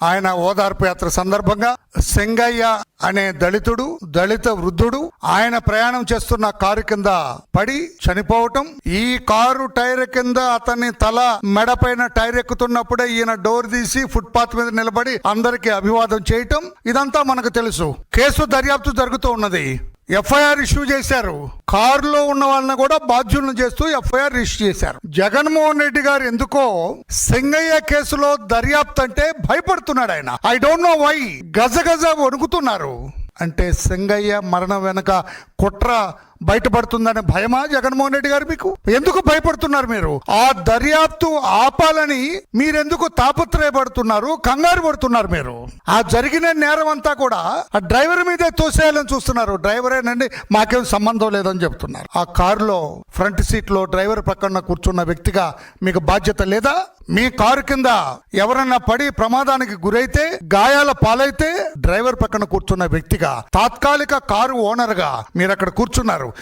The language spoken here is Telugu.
ఆయన ఓదార్పు యాత్ర సందర్భంగా సింగయ్య అనే దళిత వృద్ధుడు ఆయన ప్రయాణం చేస్తున్న కారు కింద పడి చనిపోవటం, ఈ కారు టైర్ కింద అతన్ని తల మెడపైన టైర్ ఎక్కుతున్నప్పుడే ఈయన డోర్ తీసి ఫుట్పాత్ మీద నిలబడి అందరికి అభివాదం చేయటం, ఇదంతా మనకు తెలుసు. కేసు దర్యాప్తు జరుగుతూ ఉన్నది. ఎఫ్ఐఆర్ ఇష్యూ చేశారు. కారులో ఉన్న వాళ్ళని కూడా బాధ్యులను చేస్తూ ఎఫ్ఐఆర్ ఇష్యూ చేశారు. జగన్మోహన్ రెడ్డి గారు ఎందుకో సింగయ్య కేసులో దర్యాప్తు అంటే భయపడుతున్నాడు ఆయన. I don't know why. గజగజ వణుకుతున్నారు. అంటే సింగయ్య మరణం వెనక కుట్ర బయటపడుతుందనే భయమా జగన్మోహన్ రెడ్డి గారు? మీకు ఎందుకు భయపడుతున్నారు? మీరు ఆ దర్యాప్తు ఆపాలని మీరెందుకు తాపత్రయపడుతున్నారు, కంగారు పడుతున్నారు? మీరు ఆ జరిగిన నేరం అంతా కూడా ఆ డ్రైవర్ మీదే తోసేయాలని చూస్తున్నారు. డ్రైవరేనండి, మాకేం సంబంధం లేదని చెప్తున్నారు. ఆ కారులో ఫ్రంట్ సీట్ లో డ్రైవర్ పక్కన కూర్చున్న వ్యక్తిగా మీకు బాధ్యత లేదా? మీ కారు కింద ఎవరన్నా పడి ప్రమాదానికి గురైతే, గాయాల పాలైతే డ్రైవర్ పక్కన కూర్చున్న వ్యక్తిగా, తాత్కాలిక కారు ఓనర్ గా మీరు అక్కడ కూర్చున్నారు.